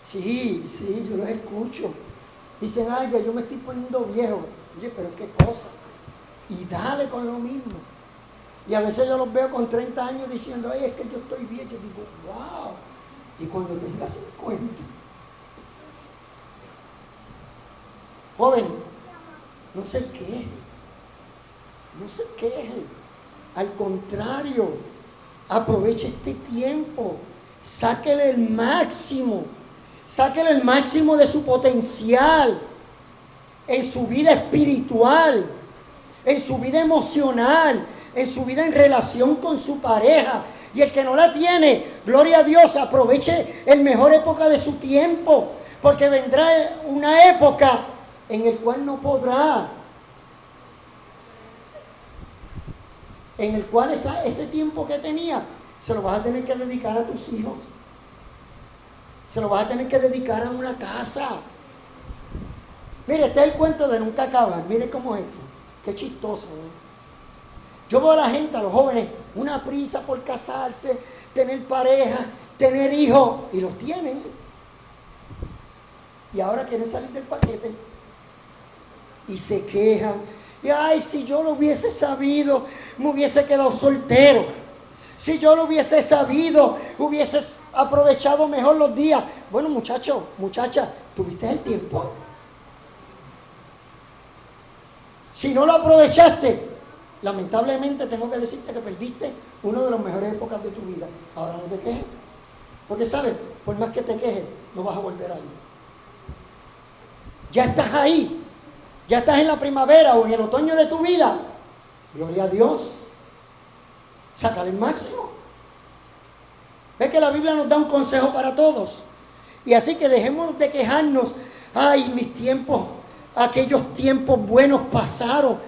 Sí, yo los escucho. Dicen, ay, ya yo me estoy poniendo viejo. Oye, pero qué cosa. Y dale con lo mismo. Y a veces yo los veo con 30 años diciendo, ay, es que yo estoy viejo. Yo digo, wow. Y cuando tenga 50. Joven, no se queje. No se queje. Al contrario, aproveche este tiempo. Sáquele el máximo. Sáquele el máximo de su potencial. En su vida espiritual. En su vida emocional. En su vida en relación con su pareja. Y el que no la tiene, gloria a Dios, aproveche el mejor época de su tiempo. Porque vendrá una época en el cual no podrá. En el cual ese tiempo que tenía, se lo vas a tener que dedicar a tus hijos. Se lo vas a tener que dedicar a una casa. Mire, este es el cuento de nunca acabar. Mire cómo es esto. Qué chistoso, ¿no? Yo veo a la gente, a los jóvenes, una prisa por casarse, tener pareja, tener hijos, y los tienen. Y ahora quieren salir del paquete. Y se quejan. Y ay, si yo lo hubiese sabido, me hubiese quedado soltero. Si yo lo hubiese sabido, hubieses aprovechado mejor los días. Bueno, muchacho, muchacha, tuviste el tiempo. Si no lo aprovechaste, lamentablemente tengo que decirte que perdiste una de las mejores épocas de tu vida. Ahora no te quejes. Porque sabes, por más que te quejes, no vas a volver ahí. Ya estás ahí. Ya estás en la primavera o en el otoño de tu vida. Gloria a Dios. Sácale el máximo. Ve que la Biblia nos da un consejo para todos. Y así que dejemos de quejarnos. Ay, mis tiempos, aquellos tiempos buenos pasaron.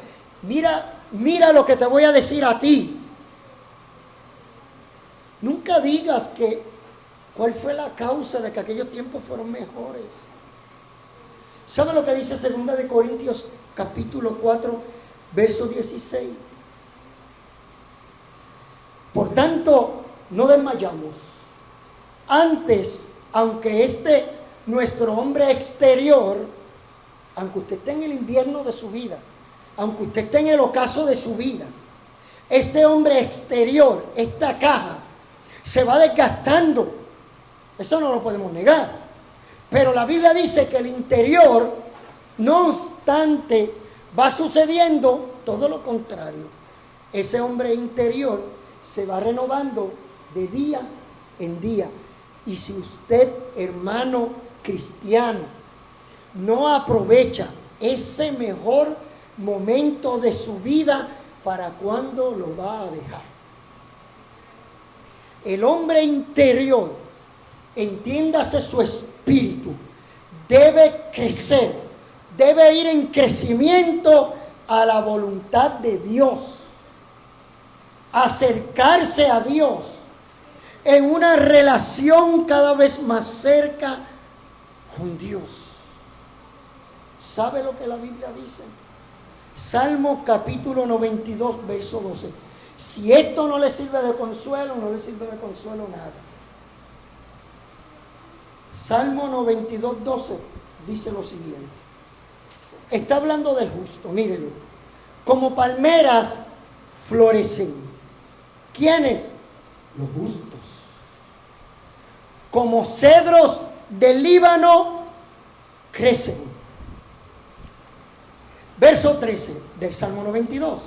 Mira lo que te voy a decir a ti. Nunca digas cuál fue la causa de que aquellos tiempos fueron mejores. ¿Sabe lo que dice 2 de Corintios capítulo 4, verso 16? Por tanto, no desmayamos. Antes, aunque nuestro hombre exterior, aunque usted esté en el invierno de su vida, aunque usted esté en el ocaso de su vida, este hombre exterior, esta caja, se va desgastando. Eso no lo podemos negar. Pero la Biblia dice que el interior, no obstante, va sucediendo todo lo contrario. Ese hombre interior se va renovando de día en día. Y si usted, hermano cristiano, no aprovecha ese mejor momento de su vida, ¿para cuándo lo va a dejar? El hombre interior, entiéndase su espíritu, debe crecer, debe ir en crecimiento a la voluntad de Dios, acercarse a Dios en una relación cada vez más cerca con Dios. ¿Sabe lo que la Biblia dice? Salmo capítulo 92, verso 12. Si esto no le sirve de consuelo, no le sirve de consuelo nada. Salmo 92, 12 dice lo siguiente. Está hablando del justo, mírenlo. Como palmeras florecen. ¿Quiénes? Los justos. Como cedros del Líbano crecen. Verso 13 del Salmo 92.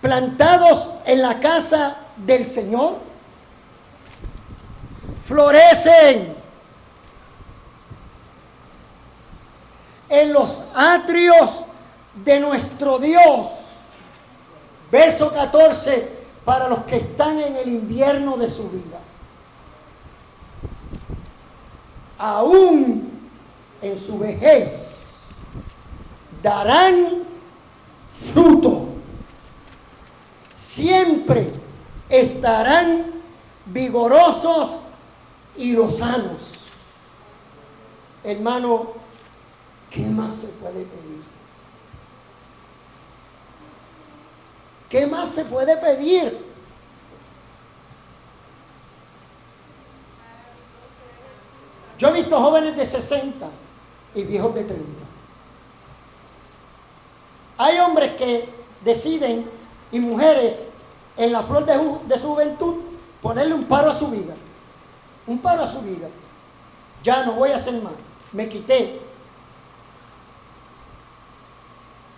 Plantados en la casa del Señor, florecen en los atrios de nuestro Dios. Verso 14, para los que están en el invierno de su vida. Aún en su vejez darán fruto. Siempre estarán vigorosos y lozanos. Hermano, ¿qué más se puede pedir? ¿Qué más se puede pedir? Yo he visto jóvenes de 60 y viejos de 30. Hay hombres que deciden, y mujeres en la flor de su juventud, ponerle un paro a su vida. Un paro a su vida. Ya no voy a hacer más. Me quité.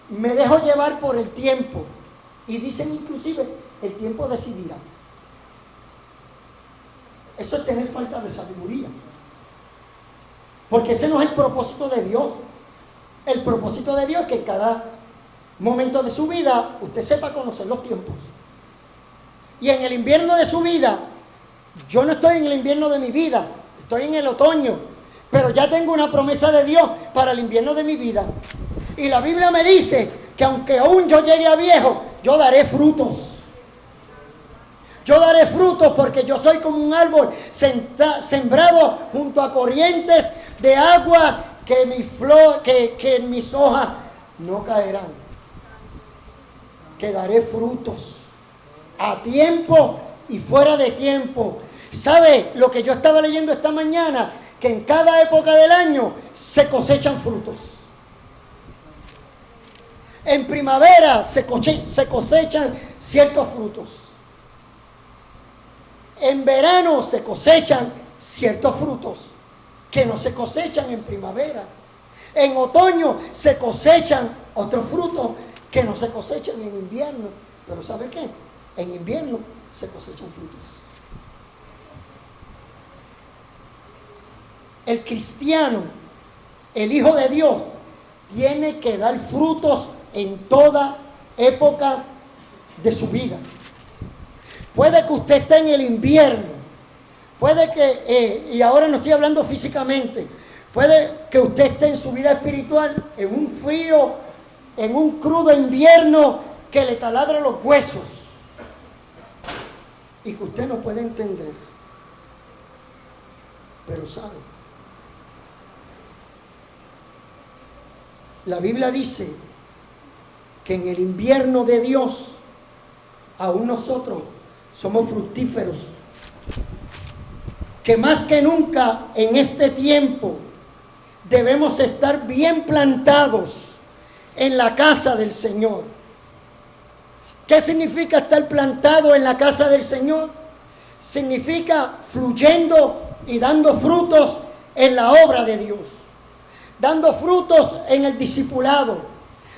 Me dejo llevar por el tiempo. Y dicen inclusive, el tiempo decidirá. Eso es tener falta de sabiduría. Porque ese no es el propósito de Dios. El propósito de Dios es que en cada momento de su vida usted sepa conocer los tiempos. Y en el invierno de su vida, yo no estoy en el invierno de mi vida, estoy en el otoño, pero ya tengo una promesa de Dios para el invierno de mi vida. Y la Biblia me dice que aunque aún yo llegue a viejo, yo daré frutos. Yo daré frutos porque yo soy como un árbol sembrado junto a corrientes de agua, que en mis hojas no caerán. Que daré frutos a tiempo y fuera de tiempo. ¿Sabe lo que yo estaba leyendo esta mañana? Que en cada época del año se cosechan frutos. En primavera se cosechan ciertos frutos. En verano se cosechan ciertos frutos que no se cosechan en primavera. En otoño se cosechan otros frutos que no se cosechan en invierno. Pero ¿sabe qué? En invierno se cosechan frutos. El cristiano, el Hijo de Dios, tiene que dar frutos en toda época de su vida. Puede que usted esté en el invierno, puede que, y ahora no estoy hablando físicamente, puede que usted esté en su vida espiritual en un frío, en un crudo invierno que le taladra los huesos y que usted no puede entender. Pero sabe, la Biblia dice que en el invierno de Dios, aún nosotros somos fructíferos, que más que nunca en este tiempo debemos estar bien plantados en la casa del Señor. ¿Qué significa estar plantado en la casa del Señor? Significa fluyendo y dando frutos en la obra de Dios, dando frutos en el discipulado,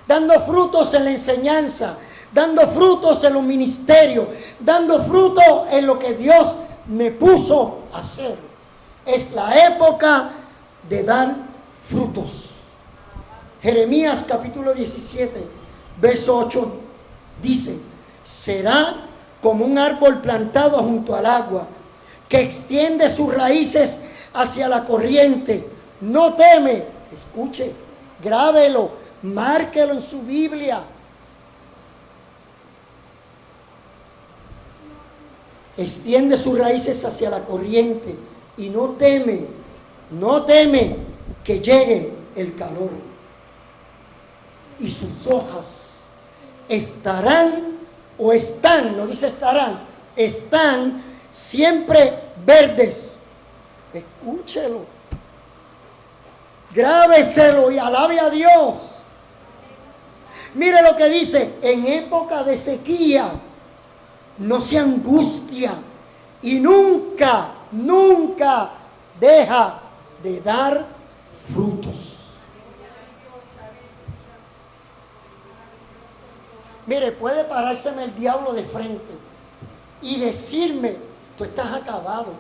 dando frutos en la enseñanza, dando frutos en los ministerios, dando frutos en lo que Dios me puso a hacer. Es la época de dar frutos. Jeremías capítulo 17, verso 8 dice: será como un árbol plantado junto al agua, que extiende sus raíces hacia la corriente. No teme, escuche, grábelo, márquelo en su Biblia. Extiende sus raíces hacia la corriente y no teme que llegue el calor. y sus hojas estarán o están, no dice estarán, están siempre verdes. Escúchelo, grábeselo y alabe a Dios. Mire lo que dice: en época de sequía no se angustia y nunca, nunca deja de dar frutos. Mire, puede parárseme el diablo de frente y decirme: tú estás acabado,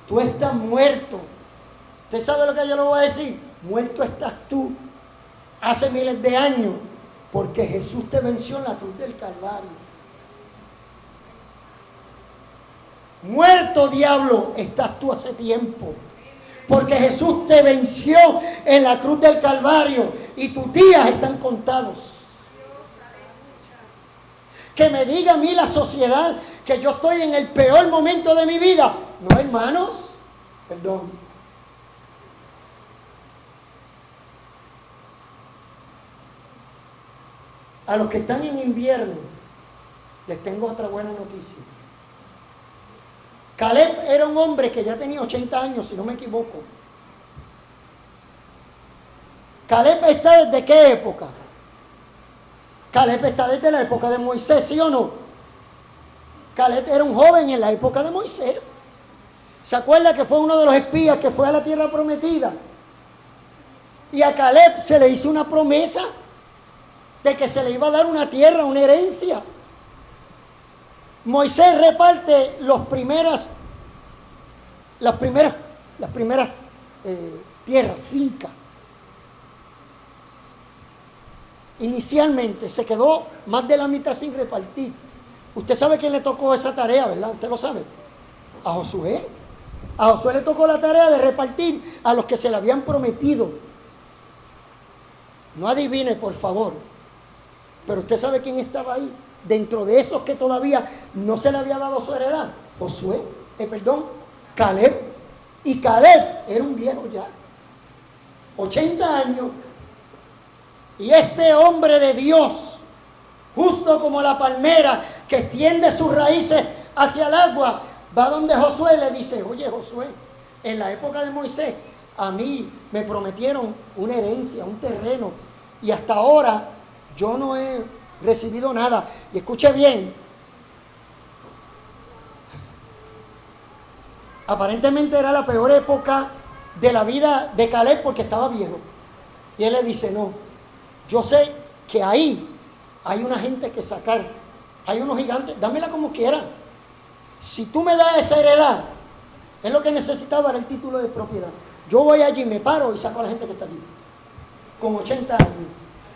tú estás muerto. ¿Usted sabe lo que yo le voy a decir? Muerto estás tú hace miles de años, porque Jesús te venció en la cruz del Calvario. Muerto, diablo, estás tú hace tiempo, porque Jesús te venció en la cruz del Calvario y tus días están contados. Que me diga a mí la sociedad que yo estoy en el peor momento de mi vida. No, hermanos, perdón. A los que están en invierno, les tengo otra buena noticia. Caleb era un hombre que ya tenía 80 años, si no me equivoco. Caleb está desde qué época? Caleb está desde la época de Moisés, ¿sí o no? Caleb era un joven en la época de Moisés. ¿Se acuerda que fue uno de los espías que fue a la tierra prometida? Y a Caleb se le hizo una promesa de que se le iba a dar una tierra, una herencia. Moisés reparte las primeras tierras, fincas. Inicialmente se quedó más de la mitad sin repartir. Usted sabe quién le tocó esa tarea, ¿verdad? Usted lo sabe. A Josué. A Josué le tocó la tarea de repartir a los que se le habían prometido. No adivine, por favor. Pero usted sabe quién estaba ahí. Dentro de esos que todavía no se le había dado su heredad. Caleb. Y Caleb era un viejo ya. 80 años. Y este hombre de Dios, justo como la palmera que extiende sus raíces hacia el agua, va donde Josué y le dice: oye, Josué, en la época de Moisés a mí me prometieron una herencia, un terreno, y hasta ahora yo no he recibido nada. Y escuche bien, aparentemente era la peor época de la vida de Caleb porque estaba viejo. Y él le dice: no, yo sé que ahí hay una gente que sacar, hay unos gigantes, dámela como quiera. Si tú me das esa heredad, es lo que necesitaba, era el título de propiedad. Yo voy allí, me paro y saco a la gente que está allí, con 80 años.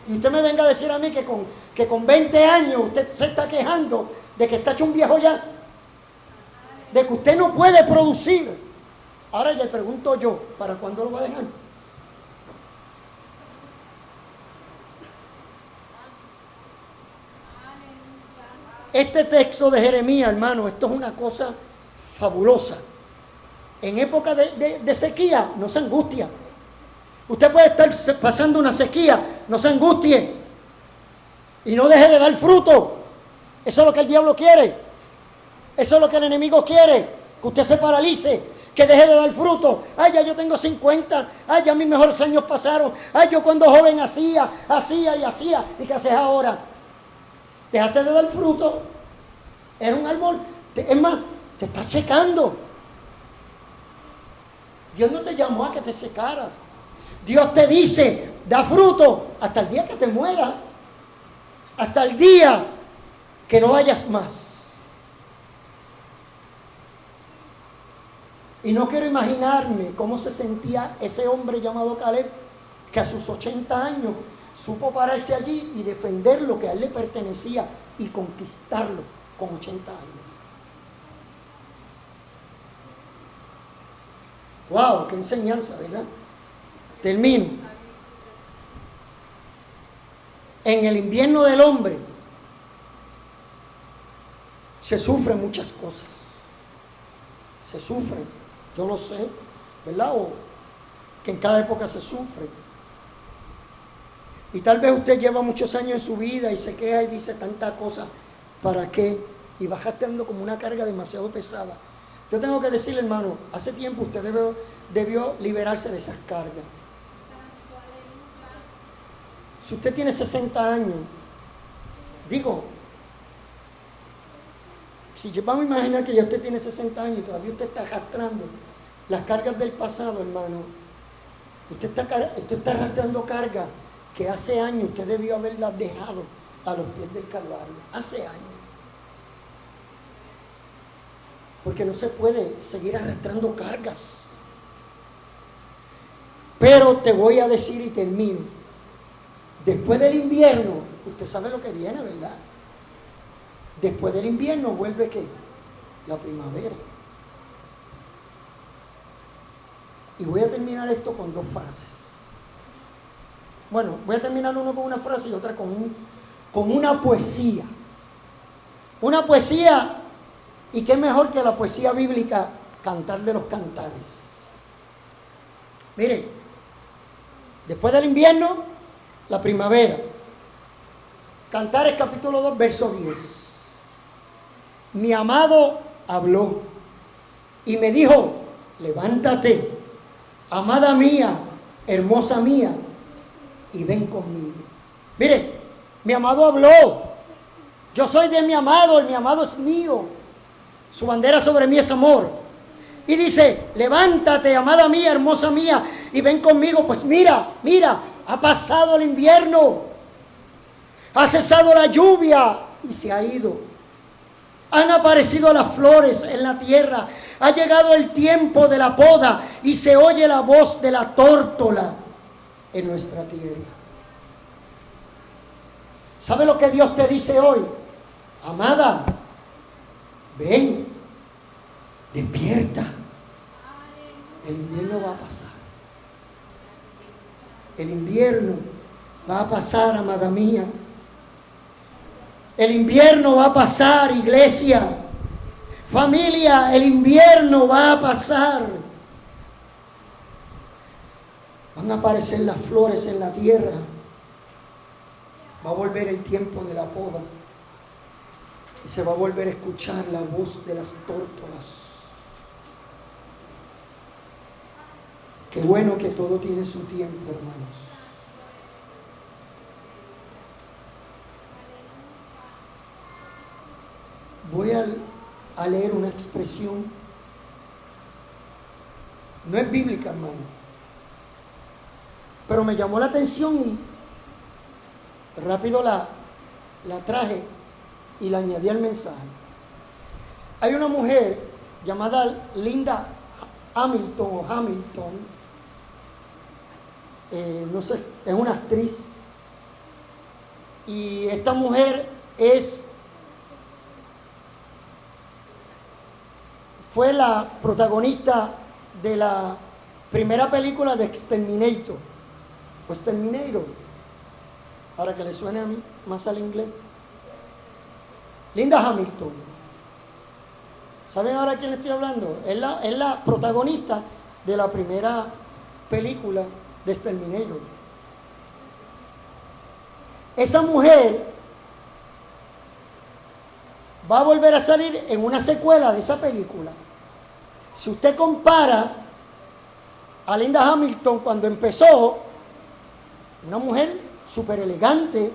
Y usted me venga a decir a mí que con 20 años usted se está quejando de que está hecho un viejo ya, de que usted no puede producir. Ahora le pregunto yo, ¿para cuándo lo va a dejar? Este texto de Jeremías, hermano, esto es una cosa fabulosa. En época de sequía, no se angustia. Usted puede estar pasando una sequía, no se angustie. Y no deje de dar fruto. Eso es lo que el diablo quiere. Eso es lo que el enemigo quiere. Que usted se paralice, que deje de dar fruto. Ay, ya yo tengo 50. Ay, ya mis mejores años pasaron. Ay, yo cuando joven hacía. ¿Y qué haces ahora? Dejaste de dar fruto. Era un árbol. Es más, te estás secando. Dios no te llamó a que te secaras. Dios te dice: da fruto hasta el día que te mueras. Hasta el día que no vayas más. Y no quiero imaginarme cómo se sentía ese hombre llamado Caleb, que a sus 80 años supo pararse allí y defender lo que a él le pertenecía y conquistarlo con 80 años. ¡Wow! ¡Qué enseñanza!, ¿verdad? Termino. En el invierno del hombre se sufren muchas cosas. Se sufren, yo lo sé, ¿verdad? O que en cada época se sufre. Y tal vez usted lleva muchos años en su vida y se queja y dice tanta cosa, ¿para qué? Y va teniendo como una carga demasiado pesada. Yo tengo que decirle, hermano, hace tiempo usted debió liberarse de esas cargas. Si usted tiene 60 años, digo, si vamos a imaginar que ya usted tiene 60 años y todavía usted está arrastrando las cargas del pasado, hermano, usted está arrastrando cargas que hace años usted debió haberlas dejado a los pies del Calvario, hace años. Porque no se puede seguir arrastrando cargas. Pero te voy a decir y termino. Después del invierno, usted sabe lo que viene, ¿verdad? Después del invierno vuelve ¿qué? La primavera. Y voy a terminar esto con dos frases. Bueno, voy a terminar uno con una frase y otra con una poesía. Una poesía, y qué mejor que la poesía bíblica, Cantar de los Cantares. Miren, después del invierno, la primavera. Cantares capítulo 2, verso 10. Mi amado habló y me dijo, levántate, amada mía, hermosa mía, y ven conmigo. Mire, mi amado habló. Yo soy de mi amado y mi amado es mío. Su bandera sobre mí es amor. Y dice, levántate, amada mía, hermosa mía, y ven conmigo. Pues mira, ha pasado el invierno. Ha cesado la lluvia y se ha ido. Han aparecido las flores en la tierra. Ha llegado el tiempo de la poda y se oye la voz de la tórtola en nuestra tierra. ¿Sabe lo que Dios te dice hoy? Amada, ven, despierta. El invierno va a pasar. El invierno va a pasar, amada mía. El invierno va a pasar, iglesia. Familia, el invierno va a pasar. Van a aparecer las flores en la tierra. Va a volver el tiempo de la poda. Y se va a volver a escuchar la voz de las tórtolas. Qué bueno que todo tiene su tiempo, hermanos. Voy a leer una expresión. No es bíblica, hermano. Pero me llamó la atención y rápido la traje y la añadí al mensaje. Hay una mujer llamada Linda Hamilton, no sé, es una actriz. Y esta mujer fue la protagonista de la primera película de Exterminator, o Exterminator, para que le suene más al inglés. Linda Hamilton. ¿Saben ahora a quién le estoy hablando? Es la protagonista de la primera película de Exterminator. Esa mujer va a volver a salir en una secuela de esa película. Si usted compara a Linda Hamilton cuando empezó, una mujer súper elegante,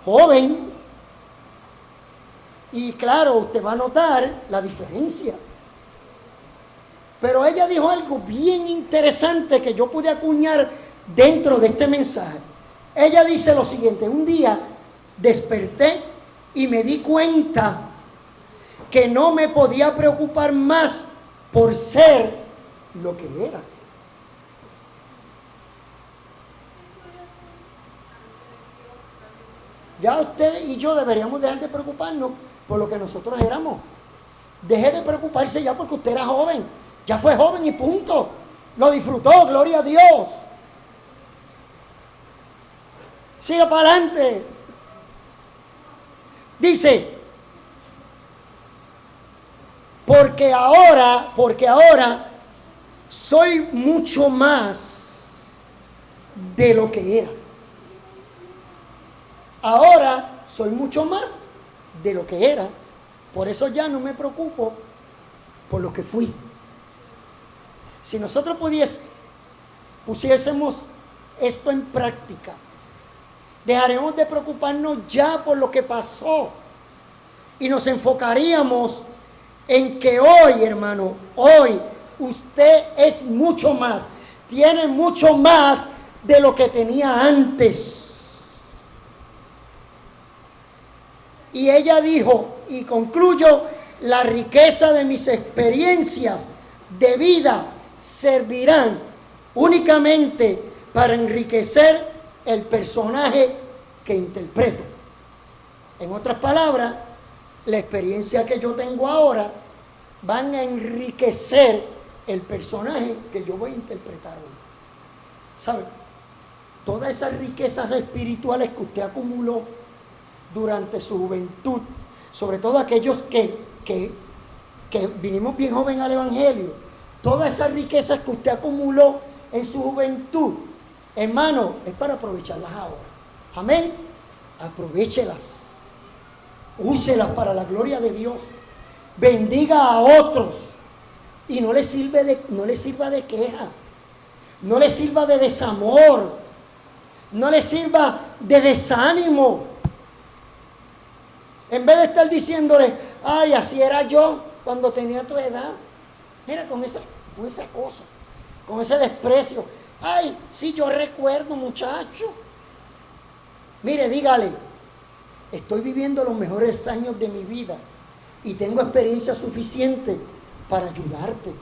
joven, y claro, usted va a notar la diferencia. Pero ella dijo algo bien interesante que yo pude acuñar dentro de este mensaje. Ella dice lo siguiente: un día desperté y me di cuenta que no me podía preocupar más por ser lo que era. Ya usted y yo deberíamos dejar de preocuparnos por lo que nosotros éramos. Deje de preocuparse ya porque usted era joven. Ya fue joven y punto. Lo disfrutó, gloria a Dios. Siga para adelante. Dice, porque ahora soy mucho más de lo que era. Ahora soy mucho más de lo que era. Por eso ya no me preocupo por lo que fui. Si nosotros pusiésemos esto en práctica, dejaremos de preocuparnos ya por lo que pasó y nos enfocaríamos en que hoy, hermano, hoy usted es mucho más, tiene mucho más de lo que tenía antes. Y ella dijo, y concluyo, la riqueza de mis experiencias de vida servirán únicamente para enriquecer el personaje que interpreto. En otras palabras, la experiencia que yo tengo ahora van a enriquecer el personaje que yo voy a interpretar hoy. ¿Sabe? Todas esas riquezas espirituales que usted acumuló durante su juventud, sobre todo aquellos que vinimos bien joven al Evangelio, todas esas riquezas que usted acumuló en su juventud, hermano, es para aprovecharlas ahora. Amén. Aprovéchelas. Úselas para la gloria de Dios. Bendiga a otros. Y no le sirva de queja. No le sirva de desamor. No le sirva de desánimo. En vez de estar diciéndole, ay, así era yo cuando tenía tu edad. Mira, con esa cosa, con ese desprecio. Ay, sí, yo recuerdo, muchacho. Mire, dígale, estoy viviendo los mejores años de mi vida y tengo experiencia suficiente para ayudarte.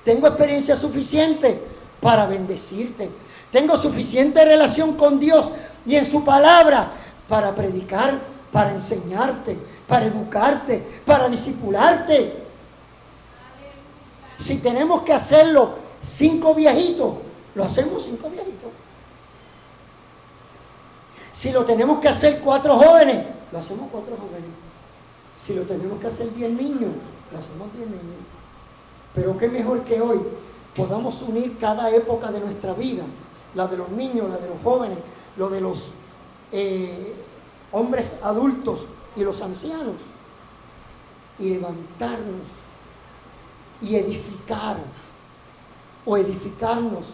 Tengo experiencia suficiente para bendecirte. Tengo suficiente relación con Dios y en su palabra para predicar, para enseñarte, para educarte, para discipularte. Si tenemos que hacerlo 5 viejitos, lo hacemos 5 viejitos. Si lo tenemos que hacer 4 jóvenes, lo hacemos 4 jóvenes. Si lo tenemos que hacer 10 niños, lo hacemos 10 niños. Pero qué mejor que hoy podamos unir cada época de nuestra vida, la de los niños, la de los jóvenes, lo de los hombres adultos y los ancianos, y levantarnos y edificar, o edificarnos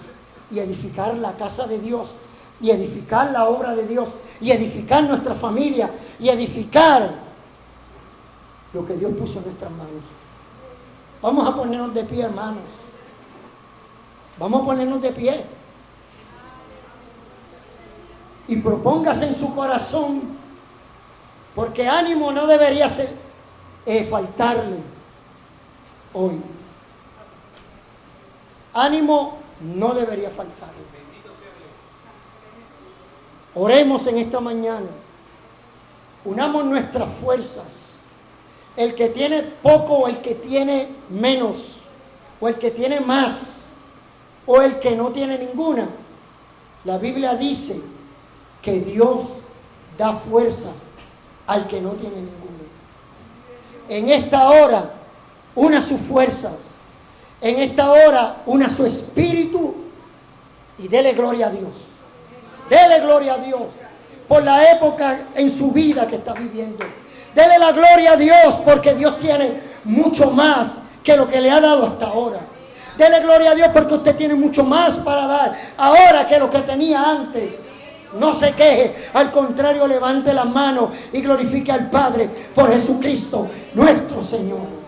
y edificar la casa de Dios, y edificar la obra de Dios, y edificar nuestra familia, y edificar lo que Dios puso en nuestras manos. Vamos a ponernos de pie, hermanos. Vamos a ponernos de pie. Y propóngase en su corazón, porque ánimo no debería faltarle hoy. Ánimo no debería faltarle. Oremos en esta mañana. Unamos nuestras fuerzas. El que tiene poco o el que tiene menos, o el que tiene más, o el que no tiene ninguna. La Biblia dice que Dios da fuerzas al que no tiene ninguna. En esta hora, una sus fuerzas. En esta hora, una su espíritu y dele gloria a Dios. Dele gloria a Dios por la época en su vida que está viviendo. Dele la gloria a Dios porque Dios tiene mucho más que lo que le ha dado hasta ahora. Dele gloria a Dios porque usted tiene mucho más para dar ahora que lo que tenía antes. No se queje, al contrario, levante las manos y glorifique al Padre por Jesucristo, nuestro Señor.